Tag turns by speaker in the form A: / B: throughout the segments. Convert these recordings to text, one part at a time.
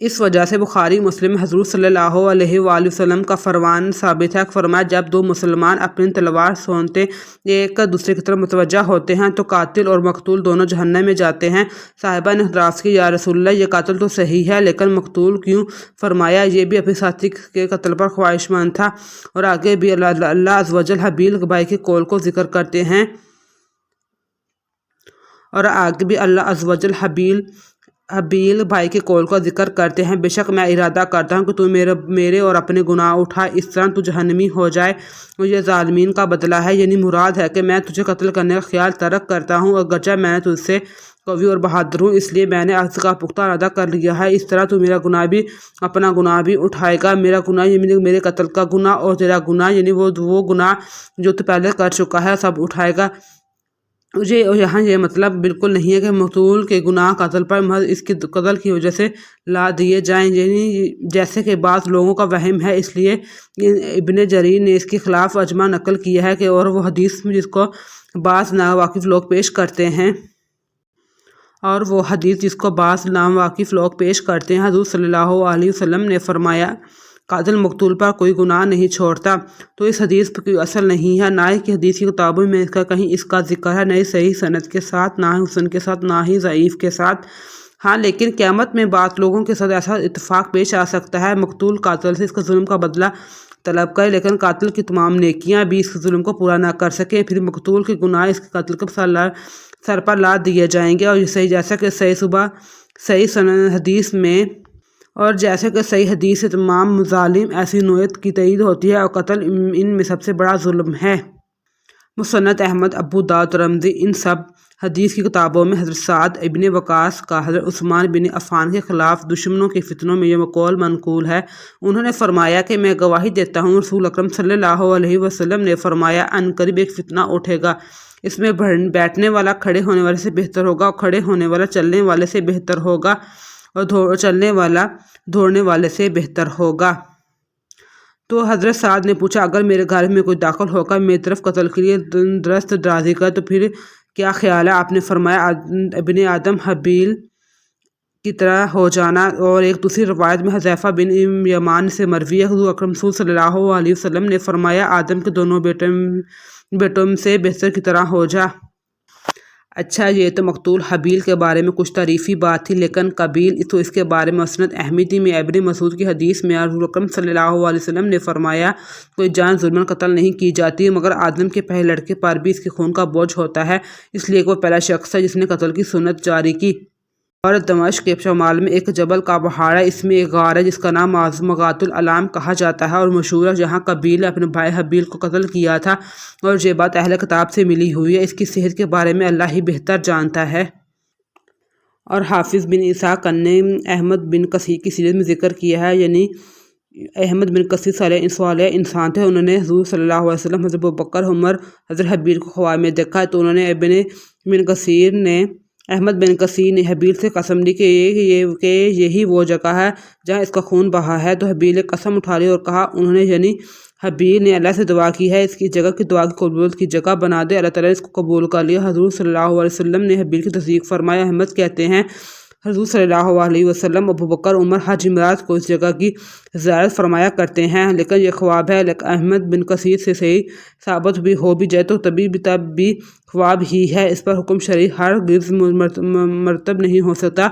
A: اس وجہ سے بخاری مسلم میں حضور صلی اللہ علیہ وآلہ وسلم کا فرمان ثابت ہے۔ فرمایا جب دو مسلمان اپنی تلوار سونتے ایک دوسرے کی طرف متوجہ ہوتے ہیں تو قاتل اور مقتول دونوں جہنم میں جاتے ہیں۔ صحابہ نے اعتراض کیا، یا رسول اللہ، یہ قاتل تو صحیح ہے لیکن مقتول کیوں؟ فرمایا یہ بھی اپنے ساتھی کے قتل پر خواہش مند تھا۔ اور آگے بھی اللہ عز و جل حابیل بھائی کے قول کو ذکر کرتے ہیں حابیل بھائی کے قول کا ذکر کرتے ہیں، بے شک میں ارادہ کرتا ہوں کہ تو میرے اور اپنے گناہ اٹھا، اس طرح تو جہنمی ہو جائے، اور یہ ظالمین کا بدلہ ہے۔ یعنی مراد ہے کہ میں تجھے قتل کرنے کا خیال ترک کرتا ہوں، اگرچہ میں نے تجھ سے قوی اور بہادر ہوں، اس لیے میں نے عہد کا پختہ ارادہ کر لیا ہے۔ اس طرح تو میرا گناہ بھی اپنا گناہ بھی اٹھائے گا، میرا گناہ یعنی میرے قتل کا گناہ، اور تیرا گناہ یعنی وہ گناہ جو تو پہلے کر چکا ہے سب اٹھائے گا۔ یہاں یہ مطلب بالکل نہیں ہے کہ مقتول کے گناہ قتل پر محض اس کی قتل کی وجہ سے لا دیے جائیں، یعنی جیسے کہ بعض لوگوں کا وہم ہے۔ اس لیے ابن جریر نے اس کے خلاف اجماع نقل کیا ہے کہ اور وہ حدیث جس کو بعض ناواقف لوگ پیش کرتے ہیں حضور صلی اللہ علیہ وسلم نے فرمایا قاتل مقتول پر کوئی گناہ نہیں چھوڑتا۔ تو اس حدیث پر کوئی اصل نہیں ہے، نہ ہی کہ حدیث کی کتابوں میں کہیں اس کا ذکر ہے، نہ ہی صحیح سند کے ساتھ، نہ ہی حسن کے ساتھ، نہ ہی ضعیف کے ساتھ۔ ہاں لیکن قیامت میں بعض لوگوں کے ساتھ ایسا اتفاق پیش آ سکتا ہے، مقتول قاتل سے اس کا ظلم کا بدلہ طلب کرے لیکن قاتل کی تمام نیکیاں بھی اس کے ظلم کو پورا نہ کر سکے، پھر مقتول کے گناہ اس کے قتل کے سر پر لا دیے جائیں گے۔ اور جیسا کہ صحیح حدیث سے تمام مظالم ایسی نوعیت کی تعید ہوتی ہے اور قتل ان میں سب سے بڑا ظلم ہے۔ مسند احمد، ابو داؤد، ترمذی، ان سب حدیث کی کتابوں میں حضرت سعد ابن وقاص کا حضرت عثمان بن عفان کے خلاف دشمنوں کے فتنوں میں یہ قول منقول ہے۔ انہوں نے فرمایا کہ میں گواہی دیتا ہوں رسول اکرم صلی اللہ علیہ وسلم نے فرمایا عنقریب ایک فتنہ اٹھے گا، اس میں بیٹھنے والا کھڑے ہونے والے سے بہتر ہوگا اور کھڑے ہونے والا چلنے والے سے بہتر ہوگا اور چلنے والا دوڑنے والے سے بہتر ہوگا۔ تو حضرت سعد نے پوچھا اگر میرے گھر میں کوئی داخل ہو کر میری طرف قتل کے لیے درست درازی کر تو پھر کیا خیال ہے؟ آپ نے فرمایا ابن آدم حابیل کی طرح ہو جانا۔ اور ایک دوسری روایت میں حذیفہ بن یمان سے مروی ہے، حضور اکرم صلی اللہ علیہ وسلم نے فرمایا آدم کے دونوں بیٹوں سے بہتر کی طرح ہو جا۔ اچھا یہ تو مقتول حابیل کے بارے میں کچھ تعریفی بات تھی، لیکن قابیل تو اس کے بارے میں مسند احمدی میں ابن مسعود کی حدیث میں حضور اکرم صلی اللہ علیہ وسلم نے فرمایا کوئی جان ظلماً قتل نہیں کی جاتی مگر آدم کے پہلے لڑکے پر بھی اس کے خون کا بوجھ ہوتا ہے، اس لیے کہ وہ پہلا شخص ہے جس نے قتل کی سنت جاری کی۔ اور دمشق کے شمال میں ایک جبل کا پہاڑ ہے، اس میں ایک غار ہے جس کا نام مغارۃ العلام کہا جاتا ہے اور مشہور ہے، جہاں قابیل نے اپنے بھائی حابیل کو قتل کیا تھا، اور یہ بات اہل کتاب سے ملی ہوئی ہے۔ اس کی صحت کے بارے میں اللہ ہی بہتر جانتا ہے۔ اور حافظ بن اسحاق نے احمد بن کثیر کی سیرت میں ذکر کیا ہے، یعنی احمد بن کثیر صالح انسان تھے، انہوں نے حضور صلی اللہ علیہ وسلم، حضرت ابوبکر، عمر، حضرت حابیل کو خواب میں دیکھا تو انہوں نے احمد بن کثیر نے حابیل سے قسم لی کہ یہی وہ جگہ ہے جہاں اس کا خون بہا ہے، تو حابیل نے قسم اٹھا لی اور کہا انہوں نے یعنی حابیل نے اللہ سے دعا کی ہے اس کی جگہ کی دعا کی قبولیت کی جگہ بنا دے، اللہ تعالیٰ نے اس کو قبول کر لیا۔ حضور صلی اللہ علیہ وسلم نے حابیل کی تصدیق فرمایا۔ احمد کہتے ہیں حضور صلی اللہ علیہ وسلم ابوبکر، عمر، حج امرات کو اس جگہ کی زیارت فرمایا کرتے ہیں، لیکن یہ خواب ہے۔ لیکن احمد بن کثیر سے صحیح ثابت بھی ہو بھی جائے تو تب بھی خواب ہی ہے، اس پر حکم شرعی ہرگز مرتب نہیں ہو سکتا۔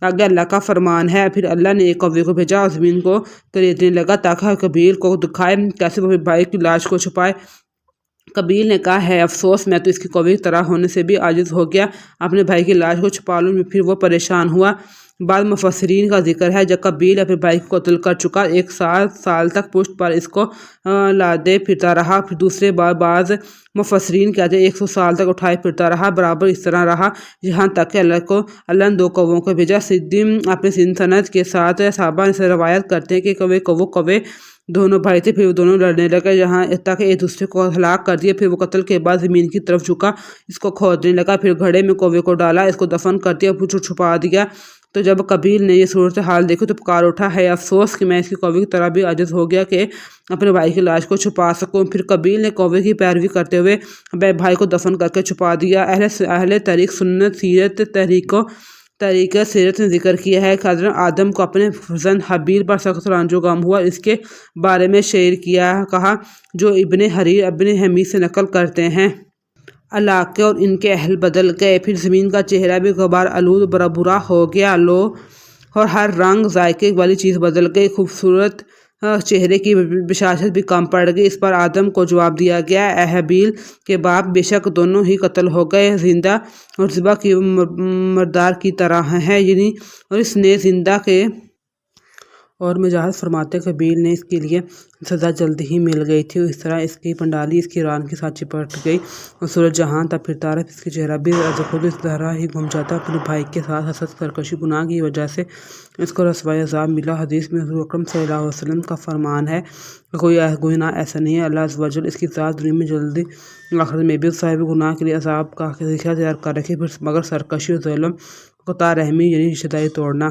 A: آگے اللہ کا فرمان ہے، پھر اللہ نے ایک کوے کو بھیجا اور زمین کو کریدنے لگا تاکہ قابیل کو دکھائے کیسے وہ اپنے بھائی کی لاش کو چھپائے۔ قابیل نے کہا ہے افسوس، میں تو اس کی کوے کی طرح ہونے سے بھی عاجز ہو گیا، اپنے بھائی کی لاش کو چھپا لوں۔ پھر وہ پریشان ہوا۔ بعض مفسرین کا ذکر ہے جب قابیل اپنے بھائی کو قتل کر چکا 1 سال تک پشت پر اس کو لادے پھرتا رہا، پھر دوسرے بعض مفسرین کہتے ہیں 100 سال تک اٹھائے پھرتا رہا، برابر اس طرح رہا یہاں تک کہ اللہ نے 2 کووں کو بھیجا۔ صدی اپنے سند کے ساتھ صحابہ سے روایت کرتے ہیں کہ کوے دونوں بھائی تھے، پھر وہ دونوں لڑنے لگے یہاں تک ایک دوسرے کو ہلاک کر دیا، پھر وہ قتل کے بعد زمین کی طرف جھکا، اس کو کھودنے لگا، پھر گھڑے میں کوے کو ڈالا، اس کو دفن کر دیا، پھر چھپا دیا۔ تو جب قابیل نے یہ صورتحال دیکھی تو پکار اٹھا ہے افسوس کہ میں اس کی کوے کی طرح بھی عاجز ہو گیا کہ اپنے بھائی کی لاش کو چھپا سکوں۔ پھر قابیل نے کوے کی پیروی کرتے ہوئے اپنے بھائی کو دفن کر کے چھپا دیا۔ اہل تاریخ سنت سیرت تحریکوں طریقہ سیرت نے ذکر کیا ہے کہ حضرت آدم کو اپنے فرزند حابیل پر سخت رنج و غم ہوا۔ اس کے بارے میں شعر کہا جو ابن حریر ابن حمید سے نقل کرتے ہیں۔ علاقے اور ان کے اہل بدل گئے، پھر زمین کا چہرہ بھی غبار آلود برا ہو گیا، لو اور ہر رنگ ذائقے والی چیز بدل گئی، خوبصورت چہرے کی بشاشت بھی کم پڑ گئی۔ اس پر آدم کو جواب دیا گیا، اے حابیل کے باپ، بے شک دونوں ہی قتل ہو گئے، زندہ اور ذبح کی مردار کی طرح ہیں، یعنی اور اس نے زندہ کے اور مجاہد فرماتے قابیل نے اس کے لیے سزا جلدی ہی مل گئی تھی، اس طرح اس کی پنڈالی اس کی ران کے ساتھ چپٹ گئی اور سورج جہاں تھا پھرتا رہا، اس کے چہرہ بھی خود اس طرح ہی گم جاتا۔ اپنے بھائی کے ساتھ حسد سرکشی گناہ کی وجہ سے اس کو رسوائی عذاب ملا۔ حدیث میں حضور اکرم صلی اللہ علیہ وسلم کا فرمان ہے کہ کوئی گناہ ایسا نہیں ہے اللہ عز و جل اس کی ذات دنیا میں جلدی آخرت میں بھی صاحب گناہ کے لیے عذاب کا ذخیرہ تیار کر رکھے، مگر سرکشی اور ظلم، قطع رحمی یعنی رشتہ داری توڑنا